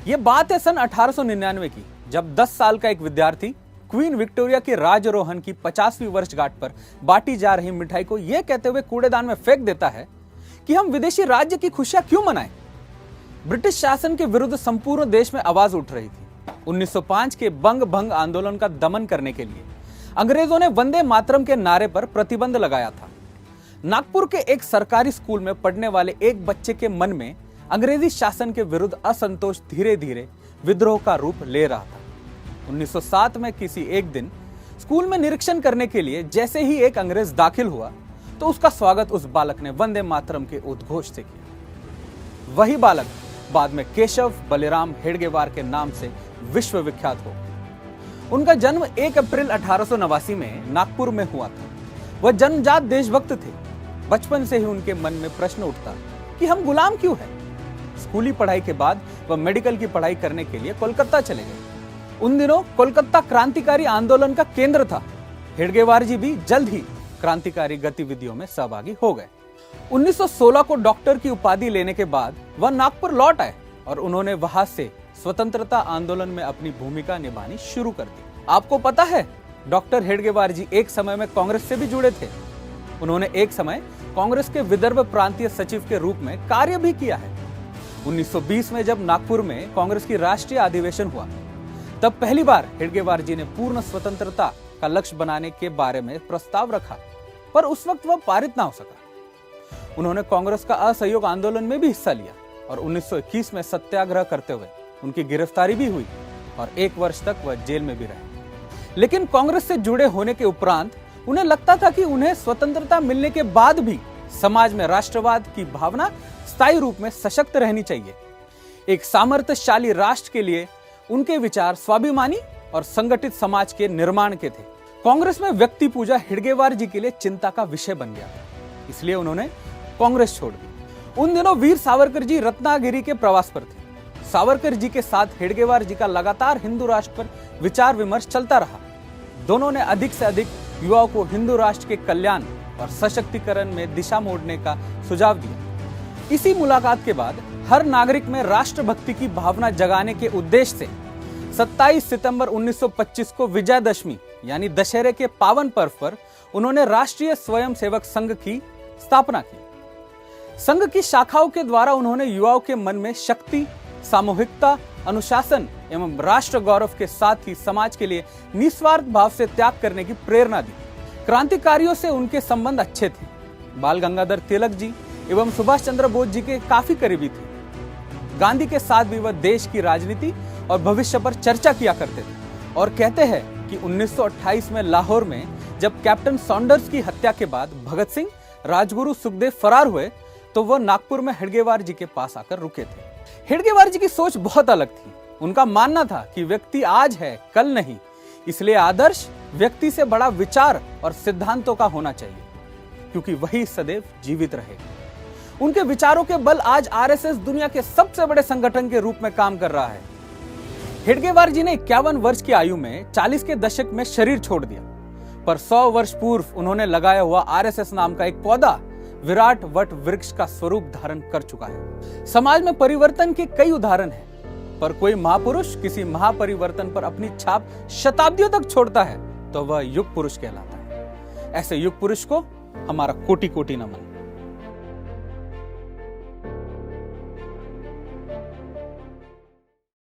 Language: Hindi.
ये बात है सन 1899 की, जब 10 साल का एक विद्यार्थी क्वीन विक्टोरिया के राजारोहण की 50वीं वर्षगांठ पर बांटी जा रही मिठाई को यह कहते हुए कूड़ेदान में फेंक देता है कि हम विदेशी राज्य की खुशियां क्यों मनाएं। ब्रिटिश शासन के विरुद्ध संपूर्ण देश में आवाज उठ रही थी। 1905 के बंग भंग आंदोलन का दमन करने के लिए अंग्रेजों ने वंदे मातरम के नारे पर प्रतिबंध लगाया था। नागपुर के एक सरकारी स्कूल में पढ़ने वाले एक बच्चे के मन में अंग्रेजी शासन के विरुद्ध असंतोष धीरे धीरे विद्रोह का रूप ले रहा था। 1907 में किसी एक दिन स्कूल में निरीक्षण करने के लिए जैसे ही एक अंग्रेज दाखिल हुआ तो उसका स्वागत उस बालक ने वंदे मातरम के उद्घोष से किया। वही बालक बाद में केशव बलिराम हेडगेवार के नाम से विश्वविख्यात हो। उनका जन्म 1 अप्रैल 1889 में नागपुर में हुआ था। वह जन्मजात देशभक्त थे। बचपन से ही उनके मन में प्रश्न उठता कि हम गुलाम क्यों हैं। स्कूली पढ़ाई के बाद वह मेडिकल की पढ़ाई करने के लिए कोलकाता चले गए। उन दिनों कोलकाता क्रांतिकारी आंदोलन का केंद्र था। हेडगेवार जी भी जल्द ही क्रांतिकारी गतिविधियों में सहभागी हो गए। 1916 को डॉक्टर की उपाधि लेने के बाद वह नागपुर लौट आए और उन्होंने वहां से स्वतंत्रता आंदोलन में अपनी भूमिका निभानी शुरू कर दी। आपको पता है, डॉक्टर हेडगेवार जी एक समय में कांग्रेस से भी जुड़े थे। उन्होंने एक समय कांग्रेस के विदर्भ प्रांतीय सचिव के रूप में कार्य भी किया है। 1920 में जब नागपुर में कांग्रेस की राष्ट्रीय अधिवेशन हुआ तब पहली बार हेडगेवार जी ने पूर्ण स्वतंत्रता का लक्ष्य बनाने के बारे में प्रस्ताव रखा, पर उस वक्त वह पारित ना हो सका। उन्होंने कांग्रेस का असहयोग आंदोलन में भी हिस्सा लिया और 1921 में सत्याग्रह करते हुए उनकी गिरफ्तारी भी हुई और 1 वर्ष तक वह जेल में भी रहे। लेकिन कांग्रेस से जुड़े होने के उपरांत उन्हें लगता था कि उन्हें स्वतंत्रता मिलने के बाद भी समाज में राष्ट्रवाद की भावना स्थायी रूप में सशक्त रहनी चाहिए। एक सामर्थ्यशाली राष्ट्र के लिए उनके विचार स्वाभिमानी और संगठित समाज के निर्माण के थे। कांग्रेस में व्यक्ति पूजा हेडगेवार जी के लिए चिंता का विषय बन गया, इसलिए उन्होंने कांग्रेस छोड़ दी। उन दिनों वीर सावरकर जी रत्नागिरी के प्रवास पर थे। सावरकर जी के साथ हेडगेवार जी का लगातार हिंदू राष्ट्र पर विचार विमर्श चलता रहा। दोनों ने अधिक से अधिक युवाओं को हिंदू राष्ट्र के कल्याण और सशक्तिकरण में दिशा मोड़ने का सुझाव दिया। इसी मुलाकात के बाद हर नागरिक में राष्ट्रभक्ति की भावना जगाने के उद्देश्य से 27 सितंबर 1925 को विजयदशमी यानी दशहरे के पावन पर्व पर उन्होंने राष्ट्रीय स्वयंसेवक संघ की स्थापना की। संघ की शाखाओं के द्वारा उन्होंने युवाओं के मन में शक्ति, सामूहिकता, अनुशासन एवं राष्ट्र गौरव के साथ ही समाज के लिए निस्वार्थ भाव से त्याग करने की प्रेरणा दी। क्रांतिकारियों से उनके संबंध अच्छे थे। बाल गंगाधर तिलक जी एवं सुभाष चंद्र बोस जी के काफी करीबी थे। गांधी के साथ भी वह देश की राजनीति और भविष्य पर चर्चा किया करते थे और कहते हैं कि 1928 में लाहौर में जब कैप्टन सॉन्डर्स की हत्या के बाद भगत सिंह, राजगुरु, सुखदेव फरार हुए तो वह नागपुर में हेडगेवार जी के पास आकर रुके थे। हेडगेवार जी की सोच बहुत अलग थी। उनका मानना था कि व्यक्ति आज है, कल नहीं, इसलिए आदर्श व्यक्ति से बड़ा विचार और सिद्धांतों का होना चाहिए, क्योंकि वही सदैव जीवित रहेगा। उनके विचारों के बल आज आरएसएस दुनिया के सबसे बड़े संगठन के रूप में काम कर रहा है। हेडगेवार जी ने 51 वर्ष की आयु में 40 के दशक में शरीर छोड़ दिया, पर 100 वर्ष पूर्व उन्होंने लगाया हुआ आरएसएस नाम का एक पौधा विराट वट वृक्ष का स्वरूप धारण कर चुका है। समाज में परिवर्तन के कई उदाहरण हैं, पर कोई महापुरुष किसी महापरिवर्तन पर अपनी छाप शताब्दियों तक छोड़ता है तो वह युग पुरुष कहलाता है। ऐसे युग पुरुष को हमारा कोटि कोटि नमन।